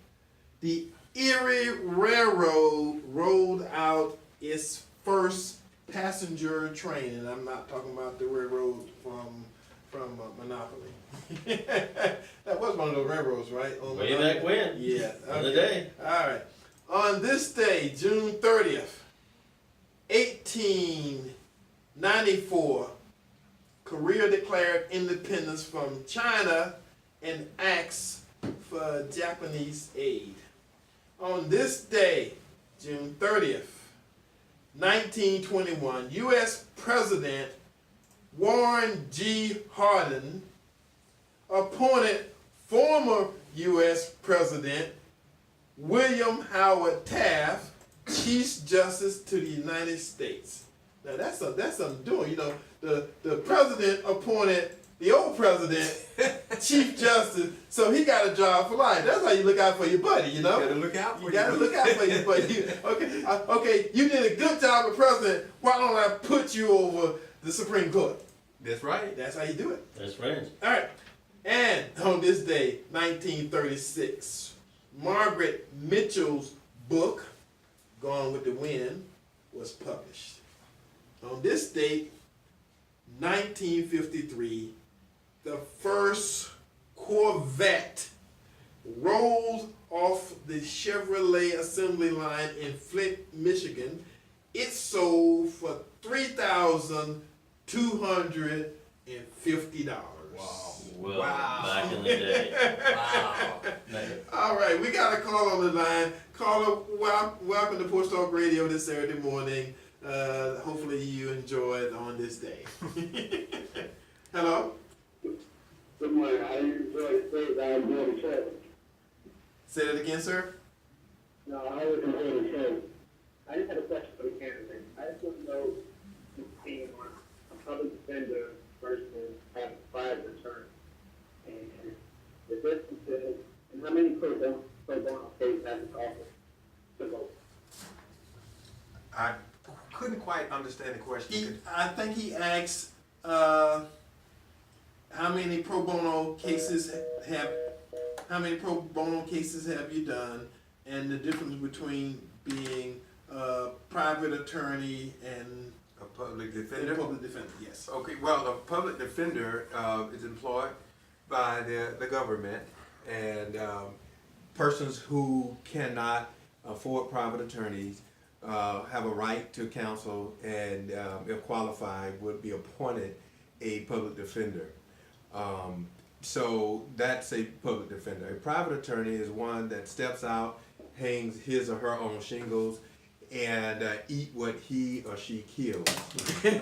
the Erie Railroad rolled out its first passenger train, and I'm not talking about the railroad from Monopoly. That was one of those railroads, right? On Way Monopoly? back when. Yeah. In the day. All right. On this day, June 30th, 1894, Korea declared independence from China and asked for Japanese aid. On this day, June 30th, 1921, U.S. President Warren G. Harding appointed former U.S. President William Howard Taft Chief Justice to the United States. Now that's something doing. You know, the president appointed the old president Chief Justice, so he got a job for life. That's how you look out for your buddy, you know? You gotta look out for You gotta look out for your buddy. Okay, you did a good job as president. Why don't I put you over the Supreme Court? That's right. That's how you do it. That's friends. All right. And on this day, 1936, Margaret Mitchell's book, Gone with the Wind, was published. On this date, 1953, the first Corvette rolled off the Chevrolet assembly line in Flint, Michigan. It sold for $3,250. Wow. Well, Wow. back in the day. Wow. All right, we got a call on the line. Caller, welcome to Porch Talk Radio this Saturday morning. Hopefully you enjoy it on this day. Hello? Good morning. I enjoy the show. I enjoy the show. Say that again, sir. No, I always enjoy the show. I just had a question for the candidate. I just want to know between a public defender versus having a private attorney. And the difference is, and how many pro bono cases have this office to vote? I couldn't quite understand the question. I think he asked how many pro bono cases have you done, and the difference between being a private attorney and A public a defender? public defender. Yes. Okay, well, a public defender is employed by the government, and persons who cannot afford private attorneys have a right to counsel, and if qualified, would be appointed a public defender. So that's a public defender. A private attorney is one that steps out, hangs his or her own shingles, and eat what he or she kills. That's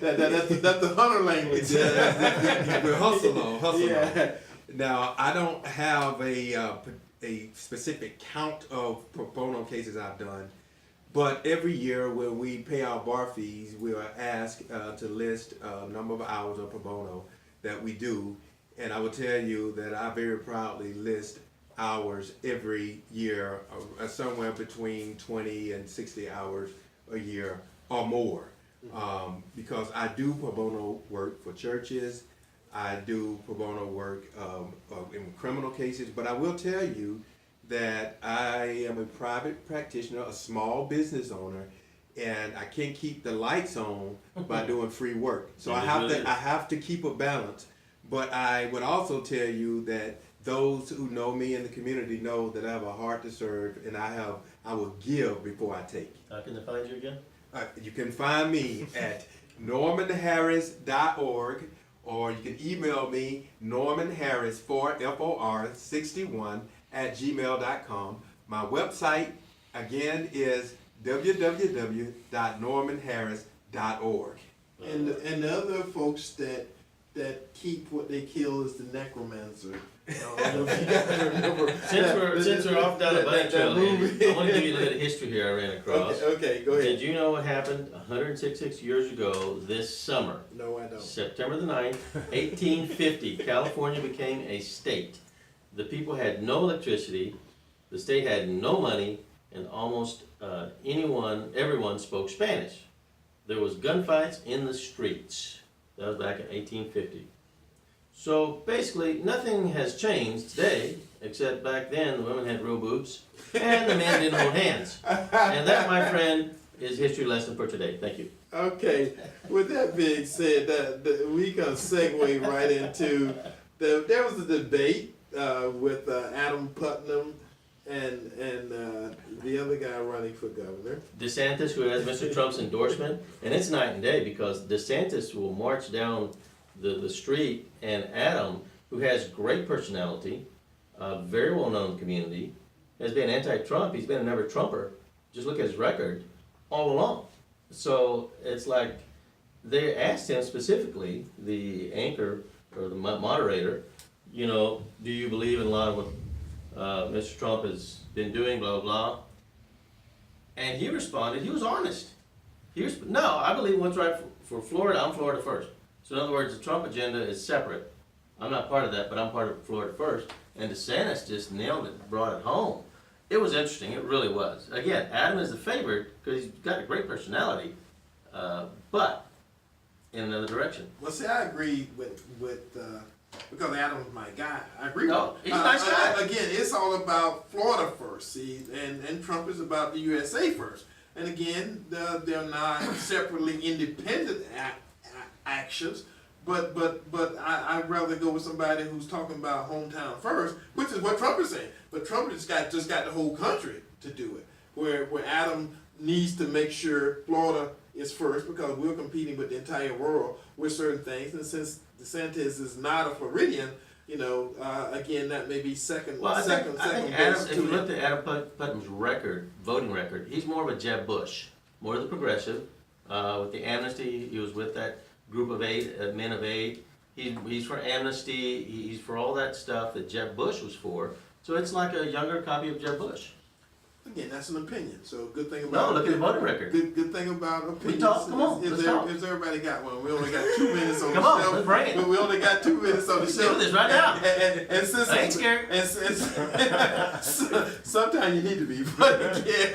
the hunter language. We hustle on. Yeah. Now, I don't have a specific count of pro bono cases I've done, but every year when we pay our bar fees, we are asked to list a number of hours of pro bono that we do, and I will tell you that I very proudly list hours every year, somewhere between 20 and 60 hours a year or more. because I do pro bono work for churches. I do pro bono work in criminal cases, but I will tell you that I am a private practitioner, a small business owner, and I can't keep the lights on by doing free work. So I have to keep a balance. But I would also tell you that those who know me in the community know that I have a heart to serve, and I will give before I take. How can they find you again? You can find me at normanharris.org, or you can email me normanharris61@gmail.com. My website again is www.normanharris.org. And the other folks that keep what they kill is the necromancer. Since we're off down the bike trail, I want to give you a little history here I ran across. Okay, go ahead. Did you know what happened 166 years ago this summer? No, I don't. September the 9th, 1850, California became a state. The people had no electricity, the state had no money, and almost everyone spoke Spanish. There was gunfights in the streets. That was back in 1850. So basically, nothing has changed today, except back then the women had real boobs and the men didn't hold hands. And that, my friend, is history lesson for today. Thank you. Okay, with that being said, we can segue right into there was a debate with Adam Putnam and the other guy running for governor. DeSantis, who has Mr. Trump's endorsement, and it's night and day because DeSantis will march down the street, and Adam, who has great personality, very well-known community, has been anti-Trump. He's been a never-Trumper. Just look at his record all along. So it's like they asked him specifically, the anchor or the moderator, do you believe in a lot of what Mr. Trump has been doing, blah, blah, blah. And he responded, he was honest. No, I believe what's right for Florida, I'm Florida first. So in other words, the Trump agenda is separate. I'm not part of that, but I'm part of Florida first. And DeSantis just nailed it, brought it home. It was interesting, it really was. Again, Adam is the favorite because he's got a great personality, but in another direction. Well, see, I agree with because Adam's my guy. I agree with him. He's a nice guy. Again, it's all about Florida first, see, and Trump is about the USA first. And again, they're not separately independent actions, but I'd rather go with somebody who's talking about hometown first, which is what Trump is saying. But Trump just got the whole country to do it, where Adam needs to make sure Florida is first because we're competing with the entire world with certain things. And since DeSantis is not a Floridian, again, that may be second. Well, I think Adam, if you him. looked at Adam Putnam's voting record, he's more of a Jeb Bush, more of the progressive. With the amnesty, he was with that group of 8, men of 8. He's for amnesty. He's for all that stuff that Jeb Bush was for. So it's like a younger copy of Jeb Bush. Again, that's an opinion. So good thing about look at the voting record. Good thing about opinions. Come on, let's talk. Is everybody got one? We only got 2 minutes on Come the on, show. let's bring it. But we only got 2 minutes on the Let's show. do this right now. And since I ain't scared. Sometimes you need to be, but again.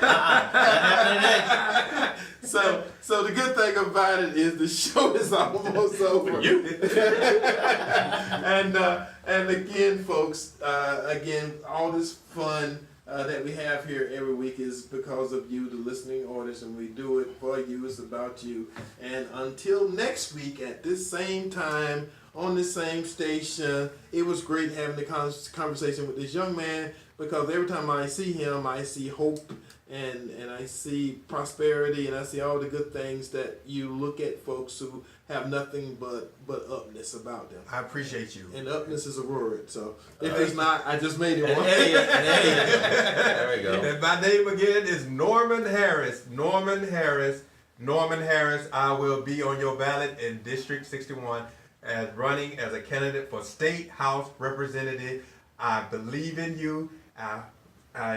So the good thing about it is the show is almost over. And again, folks, all this fun that we have here every week is because of you, the listening audience, and we do it for you. It's about you. And until next week at this same time on this same station, it was great having the conversation with this young man because every time I see him, I see hope and I see prosperity and I see all the good things that you look at folks who have nothing but upness about them. I appreciate you. And upness is a word, so if it's not, I just made it one. There we go. And my name again is Norman Harris. Norman Harris. I will be on your ballot in District 61 as running as a candidate for State House Representative. I believe in you. I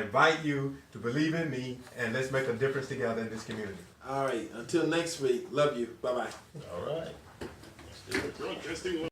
invite you to believe in me, and let's make a difference together in this community. All right, until next week, love you. Bye-bye. All right. Let's do it. Broadcasting